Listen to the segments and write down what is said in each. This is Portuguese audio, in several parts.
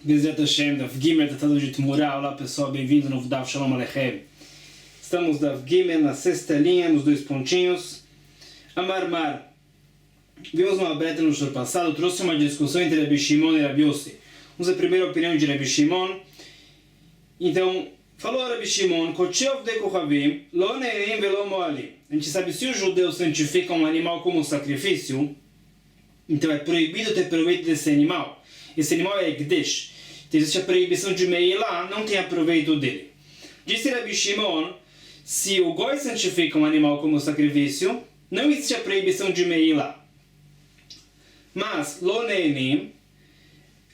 Bezerra Hashem, Daf Gimel, tratado de Tmurá. Olá pessoal, bem-vindo no Daf Shalom Aleichem. Estamos Daf Gimel na sexta linha, nos dois pontinhos. Amar. Vimos uma breta no show passado, trouxe uma discussão entre Rabi Shimon e Rabi Yossi. Vamos a primeira opinião de Rabi Shimon. Então, falou Rabi Shimon, Kochev de Kohavim, Lo Neirim Velo Moalim. A gente sabe, se os judeus santificam um animal como sacrifício, então é proibido ter proveito desse animal. Esse animal é Ekdesh. Então existe a proibição de Meilá, não tem aproveito dele. Disse Rabi Shimon, se o Goi santifica um animal como sacrifício, não existe a proibição de Meilá. Mas, Lo Neirim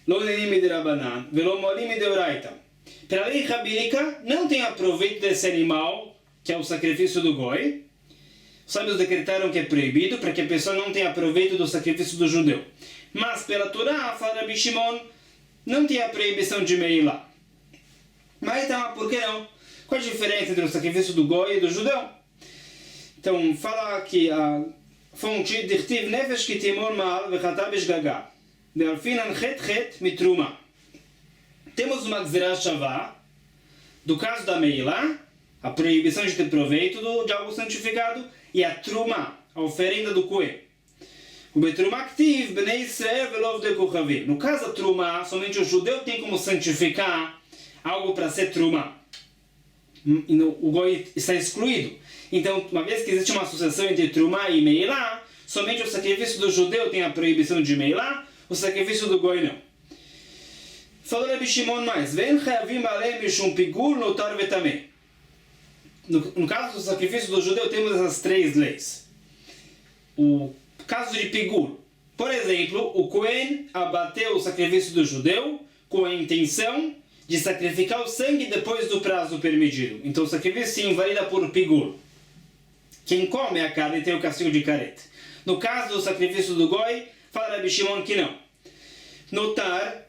de Rabanan, Velo Moalim de Oraita. Pela lei rabínica, não tem aproveito desse animal, que é o sacrifício do Goi. Os sábios decretaram que é proibido para que a pessoa não tenha proveito do sacrifício do judeu. Mas pela Torá, fala Rabi Shimon, não tem a proibição de Meilá. Mas então, por que não? Qual a diferença entre o sacrifício do Goi e do judeu? Então, fala que a fonte Dirtiv Nefesh Kitimon Mal Vechata Beshgaga Ve'alfinan Chet Mitruma. Temos uma Gzerah Shavá do caso da Meilá, a proibição de ter proveito de algo santificado, e a Truma, a oferenda do Kohen. O Betruma Ktiv, Bnei Israel Velov de Kohavim. No caso da Truma, somente o judeu tem como santificar algo para ser Truma. O Goi está excluído. Então, uma vez que existe uma associação entre Truma e Meilá, somente o sacrifício do judeu tem a proibição de Meilá, o sacrifício do Goi não. Falou Rabi Shimon mais, Ven Chavim Alem Mishum Pigul Notar Vetameh. No caso do sacrifício do judeu, temos essas três leis. O caso de Pigul. Por exemplo, o Kohen abateu o sacrifício do judeu com a intenção de sacrificar o sangue depois do prazo permitido. Então o sacrifício se invalida por Pigul. Quem come a carne tem o castigo de caret. No caso do sacrifício do Goi, fala Rabi Shimon que não. Notar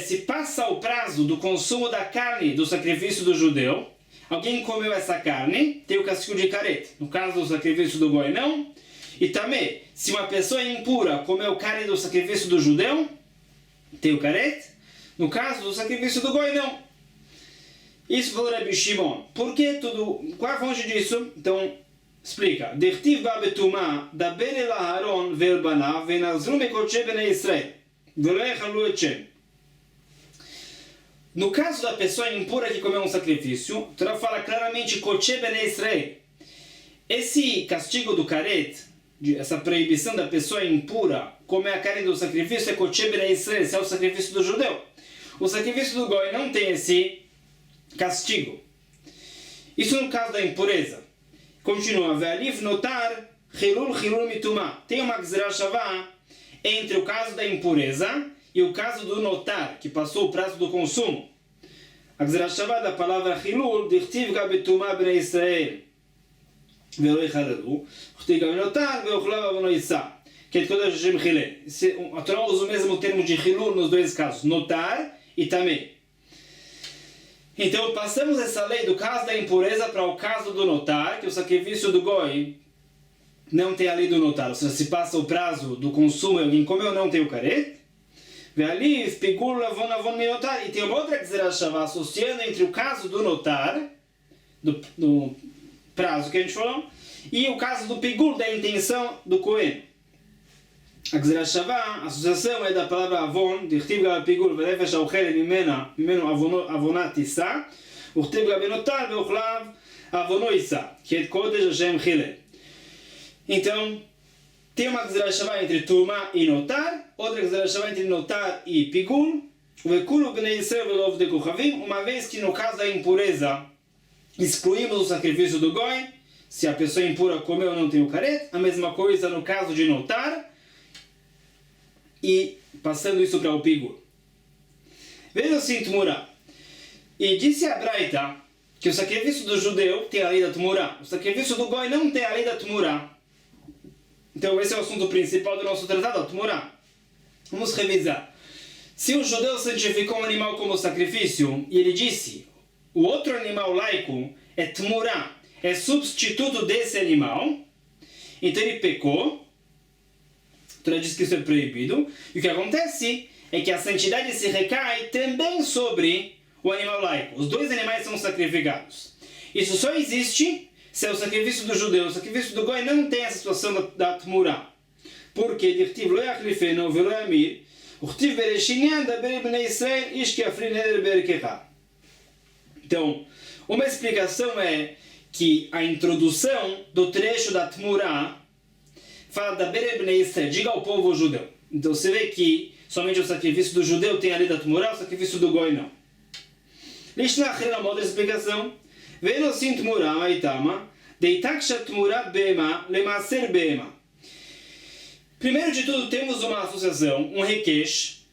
se passa o prazo do consumo da carne do sacrifício do judeu, alguém comeu essa carne, tem o castigo de caret. No caso do sacrifício do Goi, não. E também, se uma pessoa impura comeu carne do sacrifício do judeu, tem o caret. No caso do sacrifício do Goi, não. Isso falou Rabi Shimon. Por que tudo? Qual é a fonte disso? Então, explica. Dertiv ba betuma daber el Aharon ve'el banav ve'nazru mekodesh bnei Israel ve'lo yechalu et Shem. No caso da pessoa impura que comeu um sacrifício, a Torá fala claramente Kodesh bnei Israel. Esse castigo do caret, essa proibição da pessoa impura comer a carne do sacrifício, é Kodesh bnei Israel, esse é o sacrifício do judeu. O sacrifício do Goi não tem esse castigo. Isso no caso da impureza. Continua, Ve'alif notar Chilul mituma. Tem uma Gzerah Shavá entre o caso da impureza e o caso do notar, que passou o prazo do consumo. A Gzerah Shavá da palavra Chilul, Dirtiv ga betuma bnei Israel. Ve'lo yechalelu. Dirtiv ga benotar, ve'ochlav avono yisa. Que é toda Hashem Chilel. A Torá usa o mesmo termo de Chilul nos dois casos, notar e também. Então, passamos essa lei do caso da impureza para o caso do notar, que o sacrifício do Goi não tem a lei do notar. Ou seja, se passa o prazo do consumo e alguém comeu, não tem o caret. Ve'alif, pigul, avon minotar. E tem uma outra Gzerah Shavá associando entre o caso do notar, do prazo que a gente falou, e o caso do pigul, da intenção do Kohen. A Gzerah Shavá, a associação é da palavra avon, dirtiv ga pigul, ve'nefesh aochelet mimeno avonat tisa, urtiv ga benotar, ve'ochlav avono isa, que é kodesh Hashem Chilel. Então, tem uma Gzerah Shavá entre Tuma e Notar, outra Gzerah Shavá entre Notar e Pigul, Ve'kulu bnei Israel velov de Kohavim, uma vez que no caso da impureza excluímos o sacrifício do Goi, se a pessoa impura comeu ou não tem o caret, a mesma coisa no caso de Notar, e passando isso para o Pigul. Veja assim, Tmurá. E disse a Braita que o sacrifício do judeu tem a lei da Tmurá, o sacrifício do Goi não tem a lei da Tmurá. Então esse é o assunto principal do nosso tratado, a Tmurá. Vamos revisar. Se o judeu santificou um animal como sacrifício, e ele disse, o outro animal laico é Tmurá, é substituto desse animal, então ele pecou, a Torá diz que isso é proibido, e o que acontece é que a santidade se recai também sobre o animal laico. Os dois animais são sacrificados. Isso só existe se é o sacrifício do judeu. O sacrifício do goi não tem essa situação da tmurá. Porque dirtiv lo yachlifeno velo yamir, uchtiv bereshinyan daber bnei Israel ish ki afri neder berkecha. Então, uma explicação é que a introdução do trecho da tmurá fala da Bere Bnei Israel, diga ao povo judeu. Então você vê que somente o sacrifício do judeu tem a lei da tmurá, o sacrifício do goi não. Lishnachir, uma outra explicação. Veno sim tmurá maitama, deitaksha tmurá bema, lemaser bema. Primeiro de tudo, temos uma associação, um requesh,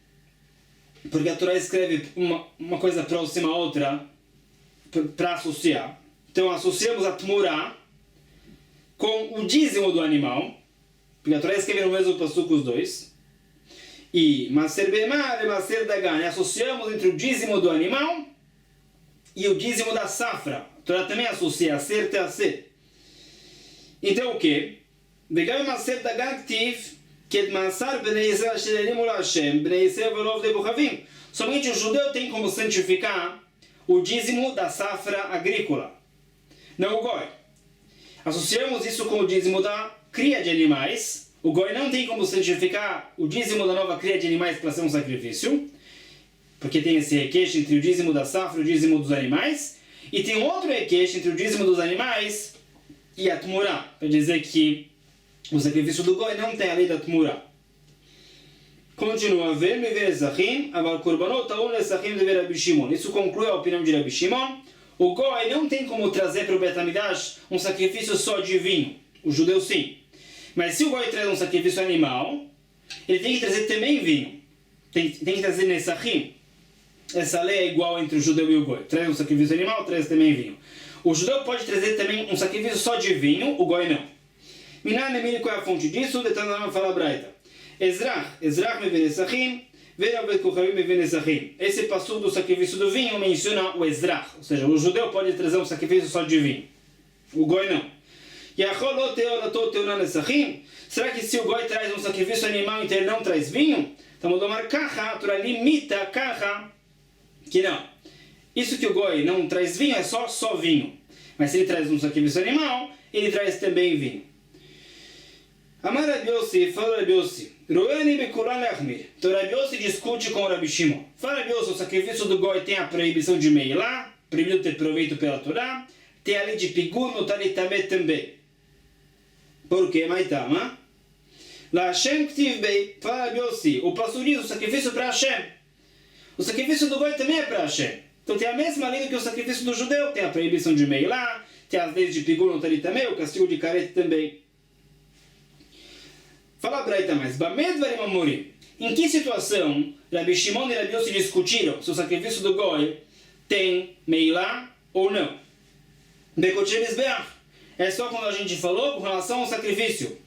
porque a Torá escreve uma coisa próxima à outra para associar. Então associamos a tmurá com o dízimo do animal, porque a Torá escreve no mesmo passuco os dois. E maser bema e maser dagan, associamos entre o dízimo do animal e o dízimo da safra. A Torá também associa aser e aser. Então o que? Vegam maser dagan ktiv que mansar bnei Israel shelerim ula Hashem bnei Israel velov de buchavim. Somente o judeu tem como santificar o dízimo da safra agrícola, não o goi. Associamos isso com o dízimo da cria de animais. O goi não tem como santificar o dízimo da nova cria de animais para ser um sacrifício, porque tem esse requeixo entre o dízimo da safra e o dízimo dos animais, e tem outro requeixo entre o dízimo dos animais e a tmurá, para dizer que o sacrifício do goi não tem a lei da tmurá. Continua, ver me ver Zachim, aval korbanot taun lesachim de ver Rabi Shimon. Isso conclui a opinião de Rabi Shimon. O goi não tem como trazer para o Bet HaMikdash um sacrifício só de vinho. O judeu sim. Mas se o goi traz um sacrifício animal, ele tem que trazer também vinho. Tem que trazer nesachim. Essa lei é igual entre o judeu e o goi. Traz um sacrifício animal, traz também vinho. O judeu pode trazer também um sacrifício só de vinho, o goi não. Minan Emílio, qual é a fonte disso? Detanama fala Braita. Ezrach me venesachim, veravet kuchavim me venesachim. Esse passuco do sacrifício do vinho menciona o Ezrach, ou seja, o judeu pode trazer um sacrifício só de vinho. O goi não. Será que se o goi traz um sacrifício animal, então ele não traz vinho? Então, Modomar Kacha, a Torá limita Kacha, que não. Isso que o goi não traz vinho é só vinho. Mas se ele traz um sacrifício animal, ele traz também vinho. Amar Rabi Yossi, fala Rabi Yossi, Roeni bekulan leachmir. Então Rabi Yossi discute com Rabi Shimon. Fala Rabi Yossi, o sacrifício do goi tem a proibição de meilá, proibido ter proveito pela Torá, tem a lei de pigur no talitamé também. Por quê? Maitama? La Hashem ktiv bei, fala Rabi Yossi, o pastor diz o sacrifício para Hashem. O sacrifício do goi também é para Hashem. Então tem a mesma lei que o sacrifício do judeu, tem a proibição de meilá, tem as leis de pigur no talitamé, o castigo de carete também. Fala Braita mais. Em que situação Rabi Shimon e Rabi Yossi discutiram se o sacrifício do goi tem meilá ou não? É só quando a gente falou com relação ao sacrifício.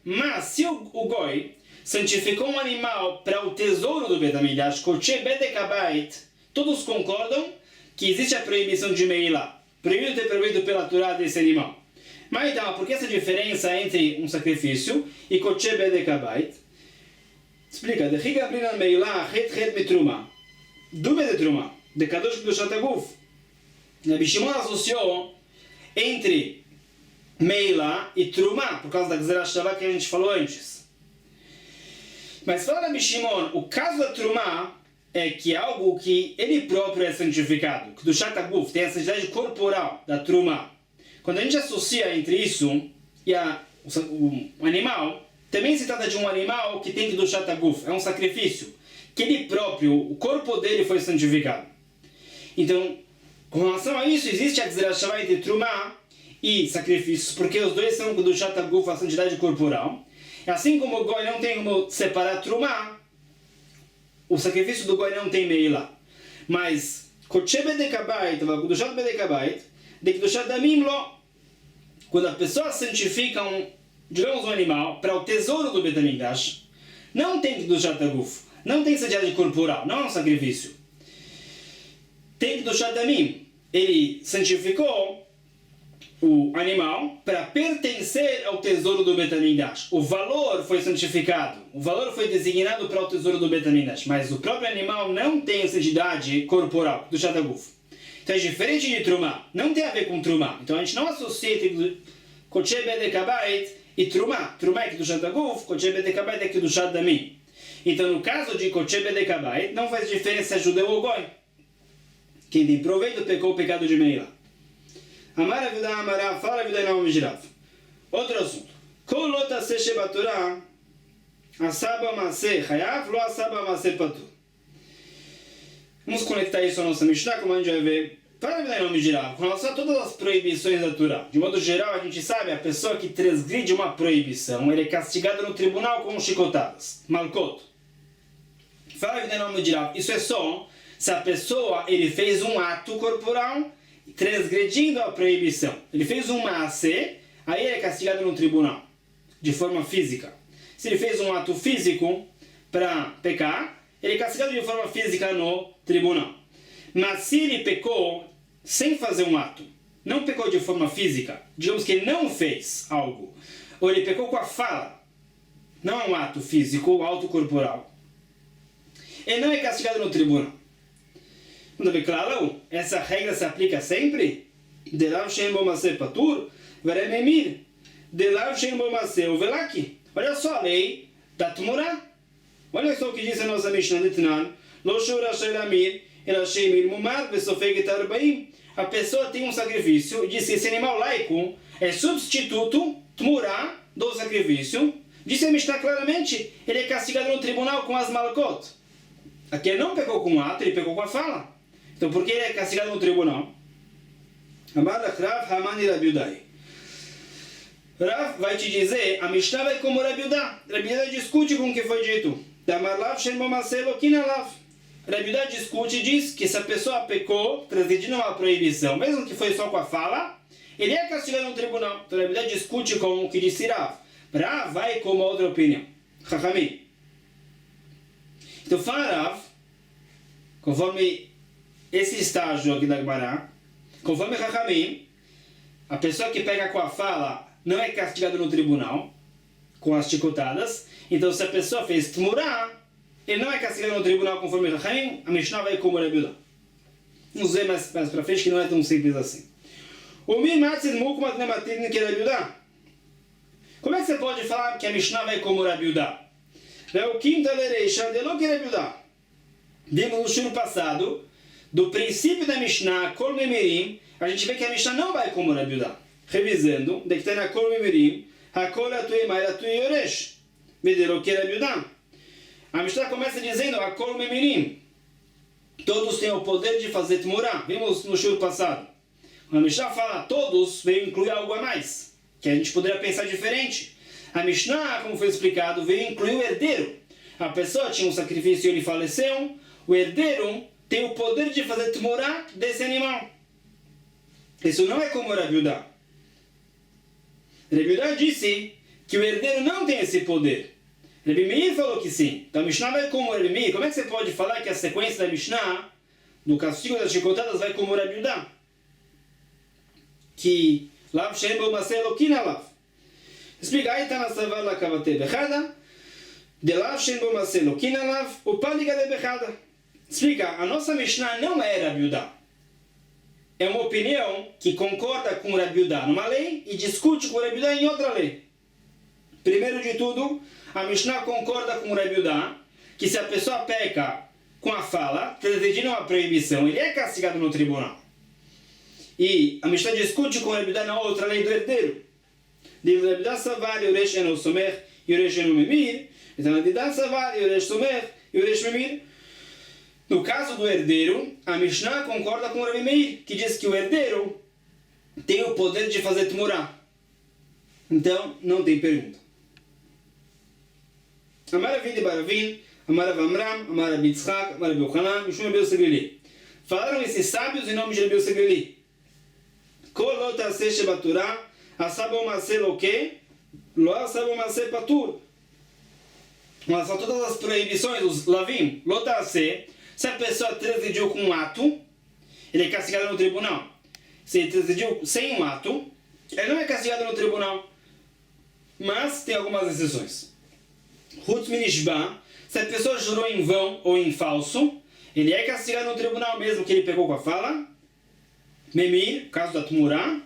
Mas se o goi santificou um animal para o tesouro do Bet HaMikdash, todos concordam que existe a proibição de meilá. Proibido ter proveito pela Torá desse animal. Mas então, por que essa diferença entre um sacrifício e Koche Bedekabait? Explica. Dúvida de Truma. De Kadosh Kedushat Aguf. Rabi Shimon associou entre Meilá e Truma, por causa da Gzerah Shavá que a gente falou antes. Mas fala Rabi Shimon, o caso da Truma é que é algo que ele próprio é santificado. Kedushat Aguf tem a santidade corporal da Truma. Quando a gente associa entre isso e o animal, também se trata de um animal que tem que Kedushat Aguf, é um sacrifício, que ele próprio, o corpo dele foi santificado. Então, com relação a isso, existe a Gzerah Shavá entre Trumá e sacrifícios, porque os dois são Kedushat Aguf, a santidade corporal. E assim como o goi não tem como separar Trumá, o sacrifício do goi não tem meilá. Mas, Koche Bedekabait, Kedushat Bedekabait, de Kedushat Damim Lo, quando a pessoa santifica digamos um animal para o tesouro do Bet HaMikdash, não tem Kedushat Aguf, não tem santidade corporal, não é um sacrifício. Tem Kedushat Damim, ele santificou o animal para pertencer ao tesouro do Bet HaMikdash. O valor foi santificado, o valor foi designado para o tesouro do Bet HaMikdash, mas o próprio animal não tem essa entidade corporal do Shataguf. Então é diferente de Trumá, não tem a ver com Trumá. Então a gente não associa Kodesh Bedek Habayit e Trumá. Trumá é que do Shataguf, Kodesh Bedek Habayit é que do Shatadamim. Então no caso de Kodesh Bedek Habayit, não faz diferença se é judeu ou goi. Quem tem proveito pecou o pecado de Meila. Amar Avidá Amará, fala Avidá Inam Mijrav. Outro assunto. Kol lo taseh shebatorah, asaba maseh chayav, lo asaba maseh patur. Vamos conectar isso à nossa Mishnah, como a gente vai ver. Fala Avidá Inam Mijrav, com relação a todas as proibições da Torá. De modo geral, a gente sabe, a pessoa que transgride uma proibição, ele é castigado no tribunal com chicotadas. Malkot. Fala Avidá Inam Mijrav, isso é só se a pessoa ele fez um ato corporal transgredindo a proibição. Ele fez um maase, aí ele é castigado no tribunal, de forma física. Se ele fez um ato físico para pecar, ele é castigado de forma física no tribunal. Mas se ele pecou sem fazer um ato, não pecou de forma física, digamos que ele não fez algo, ou ele pecou com a fala, não é um ato físico, um ato corporal, ele não é castigado no tribunal. Muito bem claro, essa regra se aplica sempre. Delav shein bo maseh patur, verememir. Delav shein bo maseh uvelaki. Olha só a lei da Tmurá. Olha só o que diz a nossa Mishnah de Tnan. Lo shura sheiramir, ela sheimir mumar, vesofeg etarbaim. A pessoa tem um sacrifício, diz que esse animal laico é substituto, Tmurá, do sacrifício. Diz a Mishnah claramente, ele é castigado no tribunal com as malkot. Aqui ele não pecou com o ato, ele pecou com a fala. Então, por que ele é castigado no tribunal? Rav Hamani Rabi Yudai. Rav vai te dizer, a Mishnah vai como Rabi Yudá. Rabi Yudá discute com o que foi dito. Rabi Yudá discute e diz que se a pessoa pecou, transgredindo uma proibição, mesmo que foi só com a fala, ele é castigado no tribunal. Então, Rabi Yudá discute com o que disse Rav. Rav vai com uma outra opinião. Chachamim. Então, fala Rav, conforme esse estágio aqui da Gemara, conforme Chachamim, a pessoa que pega com a fala não é castigada no tribunal, com as chicotadas. Então, se a pessoa fez Tmurá, ele não é castigado no tribunal conforme Chachamim, a Mishnah vai como Rabi Yudá. Vamos ver mais para frente que não é tão simples assim. O Mimatzid Mukmat Nematin que Rabi Yudá. Como é que você pode falar que a Mishnah vai como Rabi Yudá? O quinto alereisha de lo que Rabi Yudá. Vimos no shur passado, do princípio da Mishnah, Kol Memirim, a gente vê que a Mishnah não vai como Rabi Yudá. Revisando, de que tem na Kol Memirim, Hakol Atui Mai Atui Yoresh. Vedelo que Rabi Yudá. A Mishnah começa dizendo, Hakol Memirim. Todos têm o poder de fazer Tmurá. Vimos no shur passado. Quando a Mishnah fala todos, veio incluir algo a mais, que a gente poderia pensar diferente. A Mishnah, como foi explicado, veio incluir o herdeiro. A pessoa tinha um sacrifício e ele faleceu, o herdeiro tem o poder de fazer Tmurá desse animal. Isso não é como Rabi Yudá. Rabi Yudá disse que o herdeiro não tem esse poder. Rabi Meir falou que sim. Então a Mishnah vai como Rabi Meir. Como é que você pode falar que a sequência da Mishnah, no castigo das chicotadas, vai como Rabi Yudá? Que Lav Shem Bo Maseh Lokina Lav. Explica aí, está na Savar La Kavate Bechada, de Lav Shem Bo Maseh Lokina Lav, o Paliga de Bechada. Explica, a nossa Mishnah não é Rabi Yudá. É uma opinião que concorda com Rabi Yudá numa lei e discute com Rabi Yudá em outra lei. Primeiro de tudo, a Mishnah concorda com Rabi Yudá que se a pessoa peca com a fala, transgredindo uma proibição, ele é castigado no tribunal. E a Mishnah discute com Rabi Yudá na outra lei do herdeiro. Diz Rabi Yudá Savar, Yoresh Eno Somer, Yoresh Eno Memir. Então Rabi Yudá Savar, Yoresh Somer, Yoresh Memir. No caso do herdeiro, a Mishnah concorda com o Rabi Meir, que diz que o herdeiro tem o poder de fazer Tmurá. Então, não tem pergunta. Amar Rav de Baravin, Amar Rav Amram, Amar Rav Yitzchak, Amar Rav Yochanan, Mishum Rabi Yosef. Falaram esses sábios em nome de Rabi Yosef. Kol lo taseh shebaturah, asabo maseh loke, lo asabo maseh patur. Mas são todas as proibições, os lavim, lo taseh. Se a pessoa transgrediu com um ato, ele é castigado no tribunal. Se ele transgrediu sem um ato, ele não é castigado no tribunal. Mas tem algumas exceções. Chutz minishba, se a pessoa jurou em vão ou em falso, ele é castigado no tribunal mesmo que ele pegou com a fala. Memir, caso da Tmurá.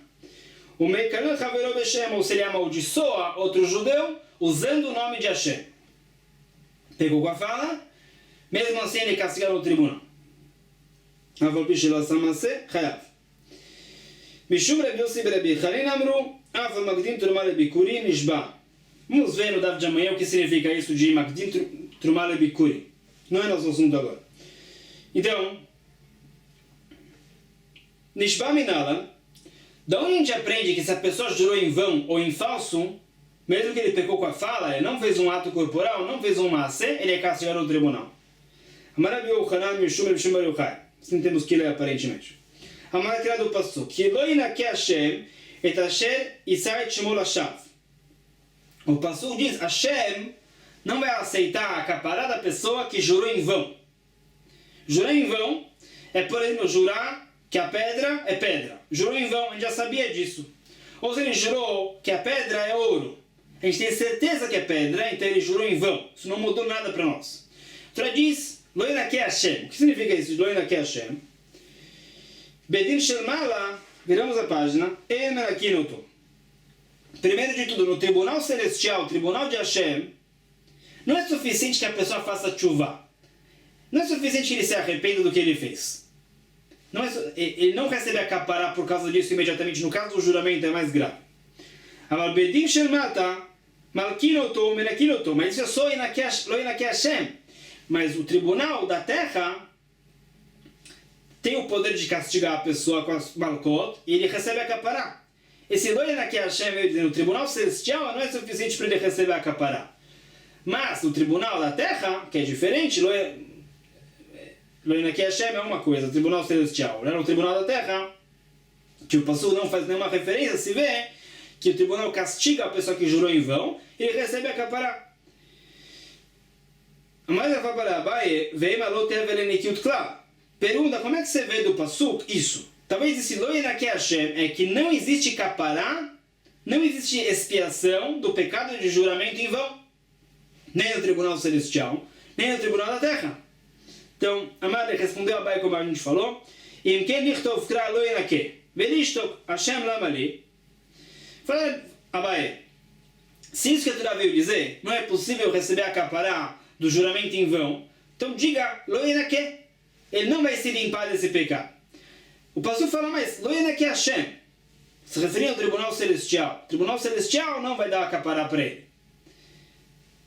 O Mekaran Haverou Beshem, ou se ele amaldiçoa outro judeu usando o nome de Hashem. Pegou com a fala, mesmo assim ele é castigado no tribunal. Aval Pishelo Samase, Chayav. Mishum Rabi Yossi Rabi Chanin Amru, Aval Magdim Trumah Lebikuri Nishba. Vamos ver no Daf de amanhã o que significa isso de Magdim Trumah Lebikuri. Não é nosso assunto agora. Então, Nishba Minala, da onde a gente aprende que se a pessoa jurou em vão ou em falso, mesmo que ele pecou com a fala, ele não fez um ato corporal, não fez um maase, ele é castigado no tribunal. Amarabi Yochanan Mishum Mishum Baruchai. Assim temos que ler aparentemente. Amar criado o Passuk. Que Elohim que Hashem et Asher Isai Shemol Hashav. O Passuk diz, Hashem não vai aceitar a capará da pessoa que jurou em vão. Jurar em vão é, por exemplo, jurar que a pedra é pedra. Jurou em vão, a gente já sabia disso. Ou se ele jurou que a pedra é ouro. A gente tem certeza que é pedra, então ele jurou em vão. Isso não mudou nada para nós. Então diz, Lo Yinakeh Hashem. O que significa isso? Lo Yinakeh Hashem. Bedin Shel Mala, viramos a página. El Menakinoto. Primeiro de tudo, no tribunal celestial, o tribunal de Hashem, não é suficiente que a pessoa faça tshuva. Não é suficiente que ele se arrependa do que ele fez. Não é, ele não recebe a capará por causa disso imediatamente. No caso do juramento é mais grave. Aval Bedin Shel Mata, Malkinoto, Menakinoto. Mas isso é só Lo Yinakeh Hashem. Mas o tribunal da terra tem o poder de castigar a pessoa com as malkot e ele recebe a capará. Esse Lo Yinakeh Hashem no tribunal celestial não é suficiente para ele receber a capará. Mas no tribunal da terra, que é diferente, Lo Yinakeh Hashem é uma coisa, o tribunal celestial. No tribunal da terra, que o Passuk não faz nenhuma referência, se vê que o tribunal castiga a pessoa que jurou em vão e ele recebe a capará. Mas a capará Abaye veio pergunta, como é que você vê do Passuk isso? Talvez esse Lo Yinakeh Hashem é que não existe capará, não existe expiação do pecado de juramento em vão. Nem no tribunal celestial, nem no tribunal da terra. Então, Amade respondeu a Abaye como a gente falou. Im ken nichtov kra Lo Yinakeh, velishtok Hashem lamali. Fala, Abaye, se isso que a Torá veio dizer, não é possível receber a capará do juramento em vão, então diga Lo Yinakeh. Ele não vai se limpar desse pecado. O Passuk fala mais, Lo Yinakeh Hashem, se referia ao tribunal celestial. O tribunal celestial não vai dar a capará para ele.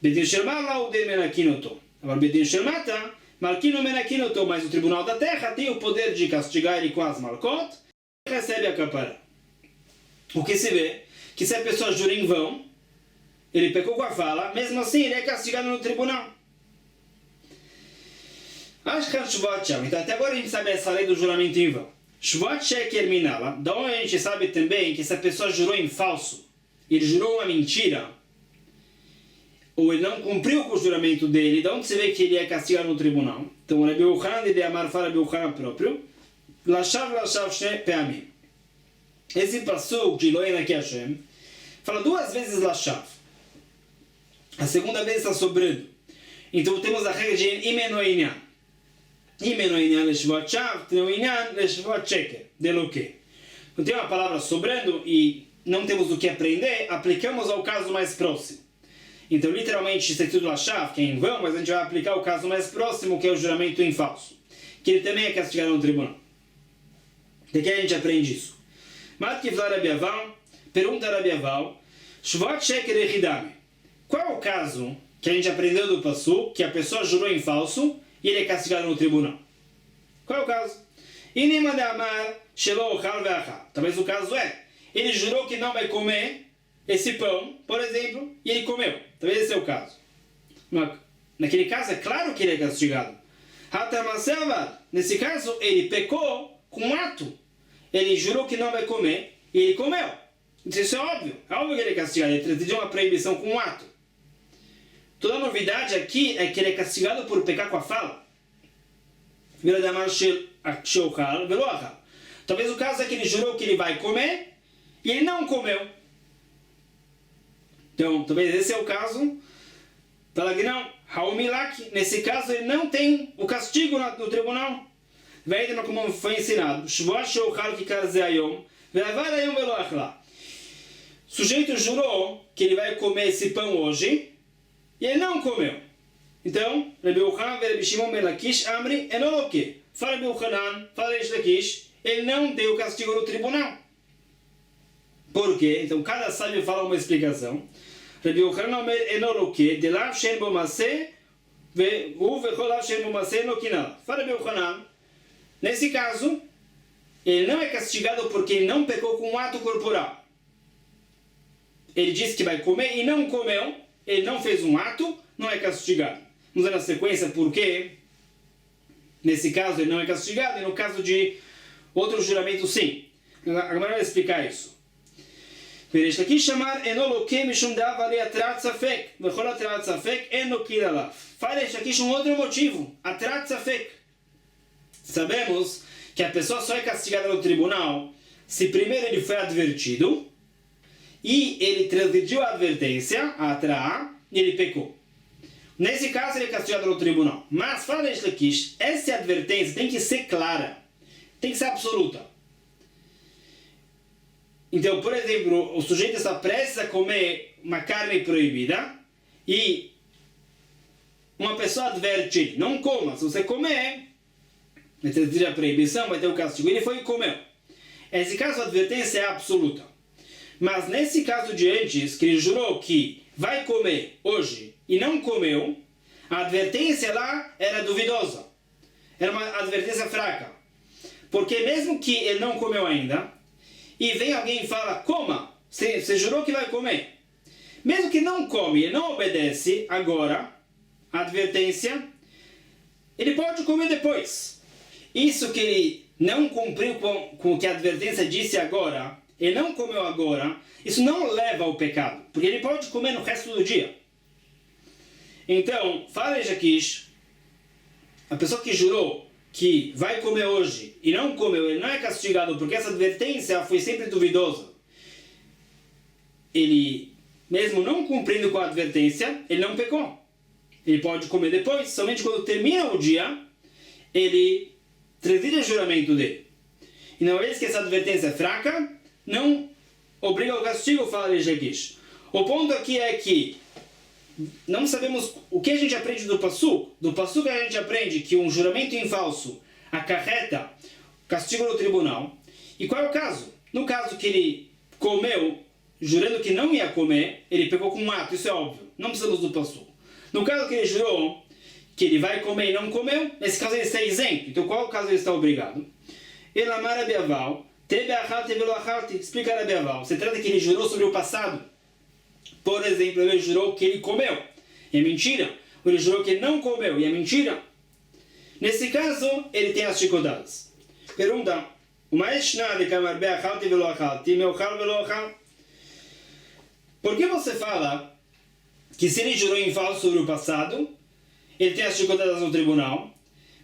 Bedin Shel Mala ou de Menakinoto. Agora Bedin Shel Mata, Malkino Menakinoto, mas o tribunal da terra tem o poder de castigar ele com as malkot e recebe a capará. O que se vê? Que se a pessoa jura em vão, ele pecou com a fala, mesmo assim ele é castigado no tribunal. Então até agora a gente sabe essa lei do juramento em vão. Shvat Sheker Minala, da onde a gente sabe também que se a pessoa jurou em falso, ele jurou uma mentira, ou ele não cumpriu com o juramento dele, da onde você vê que ele é castigado no tribunal? Então Rabi Yochanan de Amar fala Rabi Yochanan próprio, Lashav Shne Peamim. Esse Passuk de Lo Yinakeh Hashem fala duas vezes Lashav. A segunda vez está sobrando. Então temos a regra de Imenoinyan. Imenoinyan leshvot shav, tenoinyan leshvot sheker. Deloque. Quando tem uma palavra sobrando e não temos o que aprender, aplicamos ao caso mais próximo. Então, literalmente, está escrito Lashav, que é em vão, mas a gente vai aplicar o caso mais próximo, que é o juramento em falso. Que ele também é castigado no tribunal. De que a gente aprende isso? Matkivlar Rabi Aval, pergunta Rabi Aval, Shvot sheker echidame. Qual é o caso que a gente aprendeu do Passuk, que a pessoa jurou em falso e ele é castigado no tribunal? Qual é o caso? Talvez o caso é, ele jurou que não vai comer esse pão, por exemplo, e ele comeu. Talvez esse é o caso. Naquele caso, é claro que ele é castigado. Nesse caso, ele pecou com um ato. Ele jurou que não vai comer e ele comeu. Isso é óbvio. É óbvio que ele é castigado. Ele transgrediu uma proibição com um ato. Toda a novidade aqui é que ele é castigado por pecar com a fala. Talvez o caso é que ele jurou que ele vai comer e ele não comeu. Então, talvez esse é o caso. Fala que não, Haumilak, nesse caso ele não tem o castigo no tribunal. Veja como foi ensinado. O sujeito jurou que ele vai comer esse pão hoje e ele não comeu. Então, Rabi Yochanan e Rabi Shimon ben Lakish Amri enoloke. Fala Rabi Yochanan, fala Reish Lakish, ele não deu castigo no tribunal. Por quê? Então, cada sábio fala uma explicação. Rabi Yochanan Omer enoloke, de lav shen bo maseh, u vechol lav shen bo maseh no kinal. Fala Rabi Yochanan, nesse caso, ele não é castigado porque ele não pecou com um ato corporal. Ele disse que vai comer e não comeu, ele não fez um ato, não é castigado. Vamos ver na sequência por quê. Nesse caso ele não é castigado, e no caso de outro juramento sim. Agora vai explicar isso. ויש לקיש אמר אינו לוקה משום דאב עלי התרת ספק וכל התרת ספק אינו קיל עליו. Fala Reish Lakish outro motivo, atrat safek. Sabemos que a pessoa só é castigada no tribunal se primeiro ele foi advertido e ele transgrediu a advertência, a atraá, e ele pecou. Nesse caso ele é castigado no tribunal. Mas fala Reish Lakish, essa advertência tem que ser clara, tem que ser absoluta. Então, por exemplo, o sujeito está prestes a comer uma carne proibida e uma pessoa adverte ele, não coma, se você comer, vai ter a proibição, vai ter o castigo. Ele foi e comeu. Nesse caso, a advertência é absoluta. Mas nesse caso de antes, que ele jurou que vai comer hoje e não comeu, a advertência lá era duvidosa. Era uma advertência fraca. Porque mesmo que ele não comeu ainda, e vem alguém e fala, coma, você jurou que vai comer. Mesmo que não come e não obedece agora a advertência, ele pode comer depois. Isso que ele não cumpriu com o que a advertência disse agora, ele não comeu agora, isso não leva ao pecado, porque ele pode comer no resto do dia. Então, fala Reish Lakish, a pessoa que jurou que vai comer hoje e não comeu, ele não é castigado porque essa advertência foi sempre duvidosa. Ele, mesmo não cumprindo com a advertência, ele não pecou. Ele pode comer depois, somente quando termina o dia, ele transgride o juramento dele. E uma vez que essa advertência é fraca, não obriga ao castigo, fala Reish Lakish. O ponto aqui é que não sabemos o que a gente aprende do Passuk. Do Passuk a gente aprende que um juramento em falso acarreta castigo no tribunal. E qual é o caso? No caso que ele comeu, jurando que não ia comer, ele pecou com um ato, isso é óbvio. Não precisamos do Passuk. No caso que ele jurou que ele vai comer e não comeu, nesse caso ele está isento. Então qual é o caso ele está obrigado? Elamar Rabi Aval, tebe achalti velo achalti. Explica Rabi Aval. Você trata que ele jurou sobre o passado. Por exemplo, ele jurou que ele comeu, e é mentira. Ou ele jurou que ele não comeu, e é mentira. Nesse caso, ele tem as chicotadas. Pergunta, por que você fala que se ele jurou em falso sobre o passado, ele tem as chicotadas no tribunal,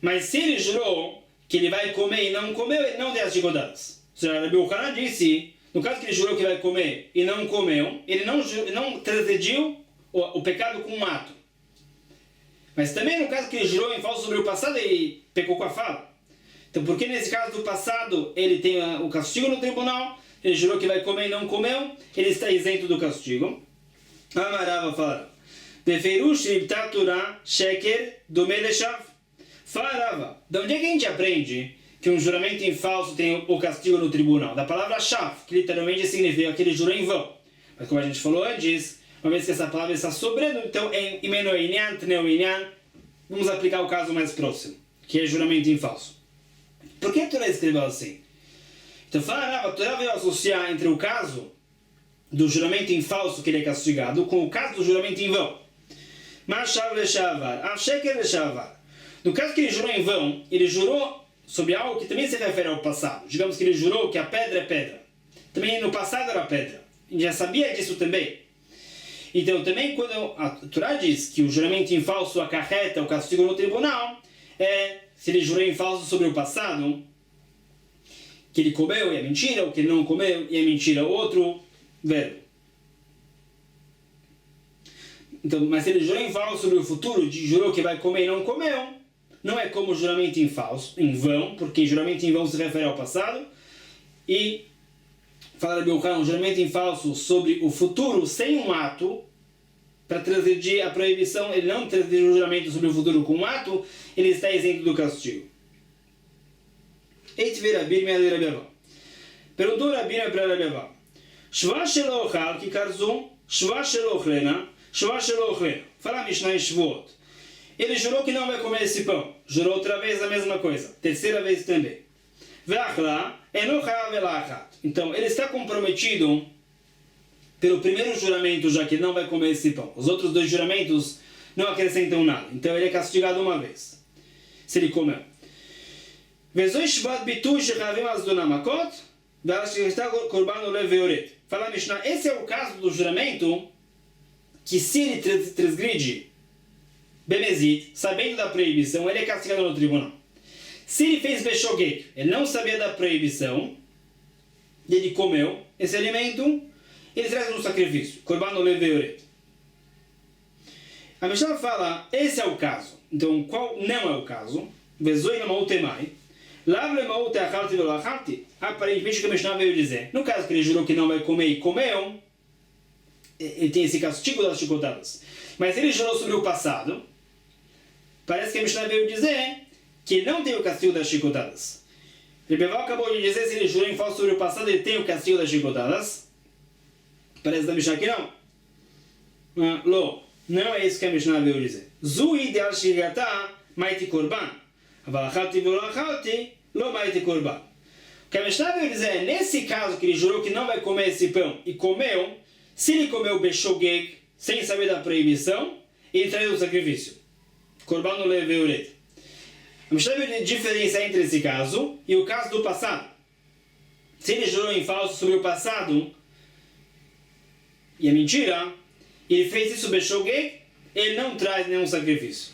mas se ele jurou que ele vai comer e não comeu, ele não tem as chicotadas? Ou seja, Rabi Yochanan disse, no caso que ele jurou que vai comer e não comeu, ele não transgrediu o pecado com um ato. Mas também no caso que ele jurou em falso sobre o passado, ele pecou com a fala. Então, porque nesse caso do passado ele tem o castigo no tribunal, ele jurou que vai comer e não comeu, ele está isento do castigo. Amarava fala, Beferush ribtatura sheker domeleshav. Fala, de onde é que a gente aprende que um juramento em falso tem o castigo no tribunal? Da palavra shav, que literalmente significa que ele jurou em vão. Mas como a gente falou antes, uma vez que essa palavra está sobrando, então em imenoinyan, tneoinyan, vamos aplicar o caso mais próximo, que é juramento em falso. Por que a Torá escreveu assim? Então fala, a Torá veio associar entre o caso do juramento em falso que ele é castigado com o caso do juramento em vão. Mashav leshavar, avsheker leshavar. No caso que ele jurou em vão, ele jurou sobre algo que também se refere ao passado. Digamos que ele jurou que a pedra é pedra. Também no passado era pedra. A gente já sabia disso também. Então também quando a Torá diz que o juramento em falso acarreta o castigo no tribunal, se ele jurou em falso sobre o passado, que ele comeu e é mentira, o que ele não comeu e é mentira, outro verbo. Então, mas se ele jurou em falso sobre o futuro, jurou que vai comer e não comeu, não é como juramento em falso, em vão, porque juramento em vão se refere ao passado, e fala Rabi Yochanan, um juramento em falso sobre o futuro, sem um ato, para transgredir a proibição, ele não transgredir o juramento sobre o futuro com um ato, ele está isento do castigo. Eitve Rabi Meir Rabi Ava. Perguntou Rabi Meir para Rabi Ava: Shva shelo ochal ki karzu, shva shelo ochlena, shva shelo ochlena. Fala a Mishnah em Shvuot. Ele jurou que não vai comer esse pão. Jurou outra vez a mesma coisa. Terceira vez também. Ve'achla eno chayav elachat. Então, ele está comprometido pelo primeiro juramento, já que ele não vai comer esse pão. Os outros dois juramentos não acrescentam nada. Então, ele é castigado uma vez. Se ele comeu. Vezoi shvat bitu shechavim azdona makot, ve'ashkirta korban olev ve'oret. Fala Mishnah, esse é o caso do juramento que se ele transgride Bemezit, sabendo da proibição, ele é castigado no tribunal. Se ele fez Beshogeg, ele não sabia da proibição, e ele comeu esse alimento, ele traz um sacrifício. Korban olev ve'oret. A Mishnah fala, esse é o caso. Então, qual não é o caso? Vezoi lemautemai. Lav lemaute achalti velachalti. Aparentemente, o que a Mishnah veio dizer. No caso que ele jurou que não vai comer e comeu, ele tem esse castigo das chicotadas. Mas ele jurou sobre o passado, parece que a Mishnah veio dizer que ele não tem o castigo das chicotadas. Rebeval acabou de dizer, se ele jurou em falso sobre o passado, ele tem o castigo das chicotadas. Parece da Mishnah que não. Não é isso que a Mishnah veio dizer. Zui de al-shigata maiti korban. Avalachalti velachalti lo maiti korban. O que a Mishnah veio dizer é, nesse caso que ele jurou que não vai comer esse pão e comeu, se ele comeu beshogeg, sem saber da proibição, ele traz o sacrifício. Korban olev ve'oret. A Mishnah veio diferenciar entre esse caso e o caso do passado. Se ele jurou em falso sobre o passado, e é mentira, ele fez isso beshogeg, ele não traz nenhum sacrifício.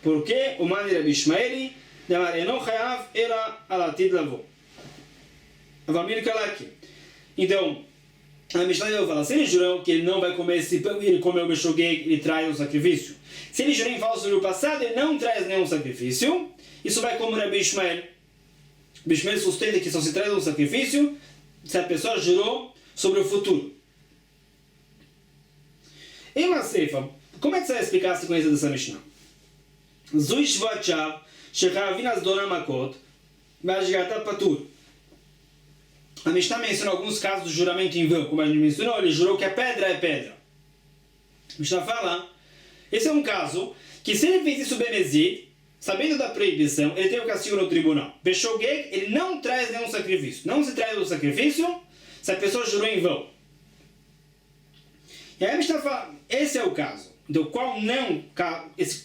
Porque o Mani Rabi Ishmaeli demar eno chayav ela alatid lavo. Avamir kalaki. Então, a Mishnah vai falar, se ele jurou que ele não vai comer esse pão e ele comeu o beshogeg, ele traz o sacrifício. Se ele jurou em falso sobre o passado, ele não traz nenhum sacrifício. Isso vai como Rabi Ishmael. Rabi Ishmael sustenta que só se traz um sacrifício se a pessoa jurou sobre o futuro. Em uma ceifa, como é que você vai explicar a sequência dessa Mishnah? Zui shvachav shechavin azdona makot ve'ashgata patur. A Mishnah menciona alguns casos do juramento em vão, como a gente mencionou, ele jurou que a pedra é pedra. A Mishnah fala, esse é um caso que se ele fez isso bemezid, sabendo da proibição, ele tem o castigo no tribunal. Beshogeg, ele não traz nenhum sacrifício. Não se traz o sacrifício se a pessoa jurou em vão. E aí a Mishnah fala, esse é o caso. Então,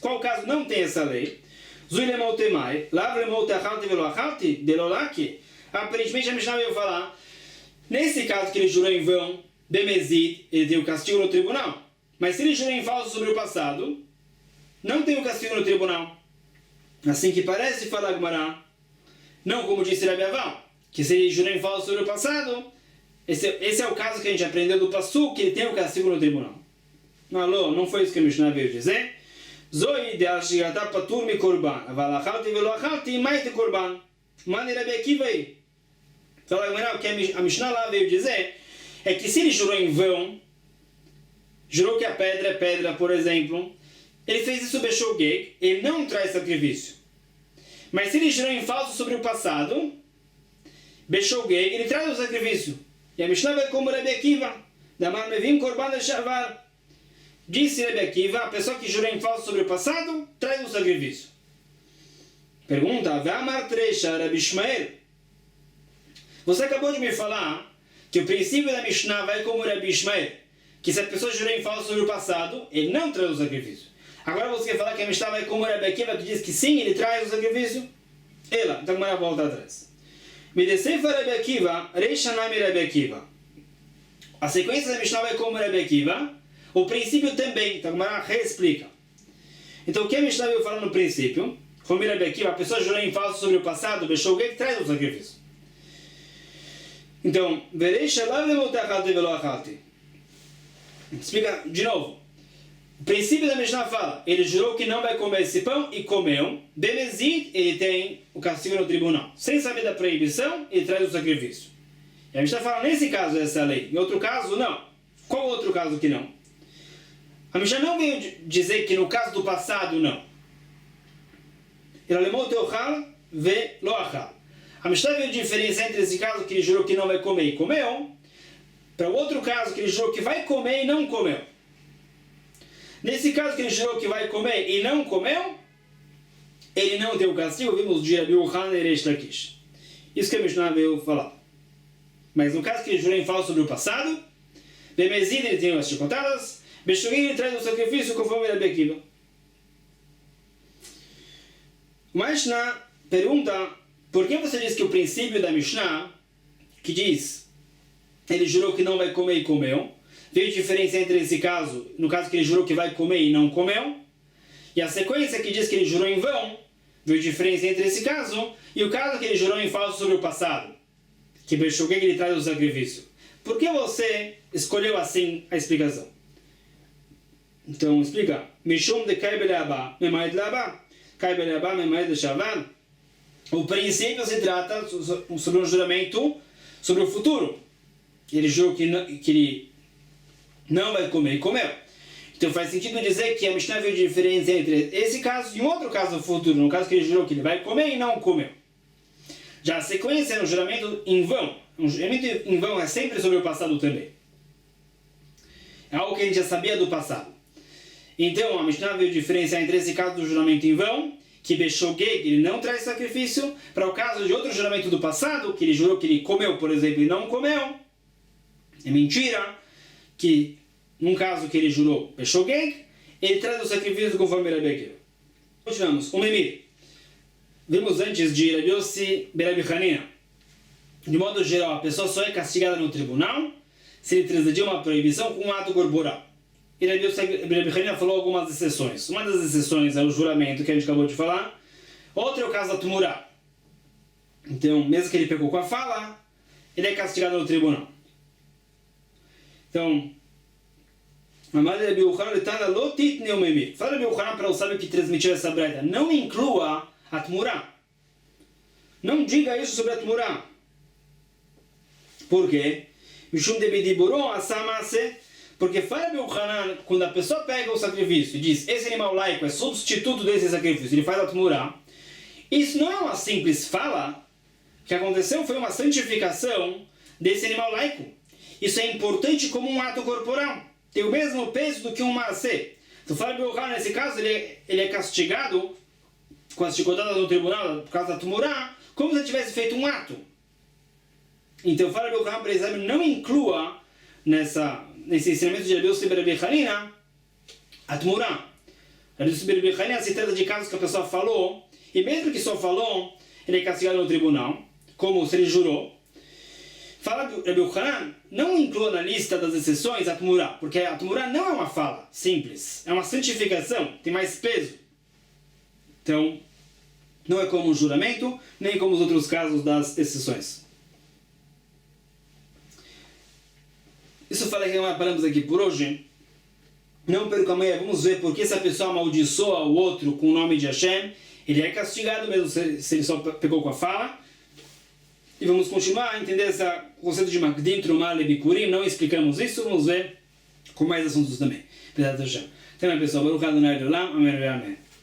qual caso não tem essa lei? Zui lemautemai, lav lemaute achalti veloachalti, delolaki. Aparentemente a Mishnah veio falar, nesse caso que ele jurou em vão, bemezid, ele tem o castigo no tribunal. Mas se ele jurou em falso sobre o passado, não tem o castigo no tribunal. Assim que parece, fala Gemara, não como disse Rabi Ava, que se ele jurou em falso sobre o passado, esse é o caso que a gente aprendeu do Passu, que ele tem o castigo no tribunal. Não foi isso que a Mishnah veio dizer. Zoi de al-shigata patur mi korban, avalachalti veloachalti maiti korban. Mani Rabi Akiva aí. Fala Gemara, o que a Mishnah lá veio dizer é que se ele jurou em vão, jurou que a pedra é pedra, por exemplo, ele fez isso beshogeg, ele não traz sacrifício. Mas se ele jurou em falso sobre o passado, beshogeg, ele traz o sacrifício. E a Mishnah vai como Rabi Akiva, damar mevim korban shavar. Disse Rabi Akiva, a pessoa que jurou em falso sobre o passado, traz o sacrifício. Pergunta, V'amar trecha Rabi Ishmael. Você acabou de me falar que o princípio da Mishnah vai como Rabi Ishmael, que se a pessoa jurou em falso sobre o passado, ele não traz o sacrifício. Agora você quer falar que a Mishnah vai como Rabi Akiva, que diz que sim, ele traz o sacrifício? Ela, então agora volta atrás. Me descefa Rabi Akiva, Reishanami Rabi Akiva. A sequência da Mishnah vai como Rabi Akiva, o princípio também, então agora reexplica. Então o que a Mishnah veio falar no princípio? Como Rabi Akiva, a pessoa jurou em falso sobre o passado, Beshogeg traz o sacrifício. Então, explica de novo. O princípio da Mishnah fala, ele jurou que não vai comer esse pão e comeu. Bemezid, ele tem o castigo no tribunal. Sem saber da proibição, ele traz o sacrifício. E a Mishnah fala, nesse caso, essa lei. Em outro caso, não. Qual outro caso que não? A Mishnah não veio dizer que no caso do passado, não. Ele alemou teochal ve lo achal. A Mishnah veio diferenciar entre esse caso que ele jurou que não vai comer e comeu, para o outro caso que ele jurou que vai comer e não comeu. Nesse caso que ele jurou que vai comer e não comeu, ele não tem o castigo, vimos de Rabi Yochanan e Reish Lakish. Isso que a Mishnah veio falar. Mas no caso que ele jurou em falso sobre o passado, Bemezid ele tem as chicotadas, Beshugim ele traz o sacrifício conforme Rabi Akiva. O Mishnah pergunta, por que você diz que o princípio da Mishnah, que diz, ele jurou que não vai comer e comeu, veio diferença entre esse caso, no caso que ele jurou que vai comer e não comeu, e a sequência que diz que ele jurou em vão, veio diferença entre esse caso, e o caso que ele jurou em falso sobre o passado, que Beshugim ele traz o sacrifício. Por que você escolheu assim a explicação? Então explica, Mishum de Kai Beleabá, Memaed Leabá, Kai Beleabá, Memaed Leshavan. O princípio se trata sobre um juramento sobre o futuro. Ele jurou que ele não vai comer e comeu. Então faz sentido dizer que a Mishnah veio de diferença entre esse caso e um outro caso do futuro, no caso que ele jurou que ele vai comer e não comeu. Já a sequência é um juramento em vão. Um juramento em vão é sempre sobre o passado também. É algo que a gente já sabia do passado. Então a Mishnah veio diferenciar entre esse caso do juramento em vão, que Beshogeg ele não traz sacrifício, para o caso de outro juramento do passado, que ele jurou que ele comeu, por exemplo, e não comeu. É mentira, que num caso que ele jurou Beshogeg, ele traz o sacrifício conforme Rabi Akiva. Continuamos. O Memir. Vimos antes de Rabi Yossi Berabi Hanina. De modo geral, a pessoa só é castigada no tribunal se ele transgredir uma proibição com um ato corporal. E Rabi Hanina falou algumas exceções. Uma das exceções é o juramento que a gente acabou de falar. Outra é o caso da Tumurá. Então, mesmo que ele pecou com a fala, ele é castigado no tribunal. Então, Amar Rabi Yochanan Tana lo titne o memir. Fala Rabi Yochanan para o sábio que transmitiu essa breta. Não inclua a Tumurá. Não diga isso sobre a Tumurá. Por quê? Mishum de Bidiburon Asamase. Porque fala Rabi Yochanan, quando a pessoa pega o sacrifício e diz esse animal laico é substituto desse sacrifício, ele faz a Tumurá. Isso não é uma simples fala. O que aconteceu foi uma santificação desse animal laico. Isso é importante como um ato corporal. Tem o mesmo peso do que um maaseh. Então, fala Rabi Yochanan, nesse caso, ele é castigado com as chicotadas no tribunal por causa da Tumurá, como se tivesse feito um ato. Então, fala Rabi Yochanan, por exemplo, não inclua nesse ensinamento de Rabi Yossi Berabi Hanina a Tumurá. Rabi Yossi Berabi Hanina se trata de casos que a pessoa falou, e mesmo que só falou, ele é castigado no tribunal, como se ele jurou. Fala Rabi Yochanan, não inclua na lista das exceções a Tumurá, porque a Tumurá não é uma fala simples, é uma santificação, tem mais peso. Então, não é como um juramento, nem como os outros casos das exceções. Isso fala que nós paramos aqui por hoje. Não perca amanhã, vamos ver porque se a pessoa amaldiçoa o outro com o nome de Hashem, ele é castigado mesmo se ele só pegou com a fala. E vamos continuar a entender esse conceito de Makdim, Trumah, Bikurim. Não explicamos isso, vamos ver com mais assuntos também. Até mais, pessoal. Baruch Adonai Leolam. Amém.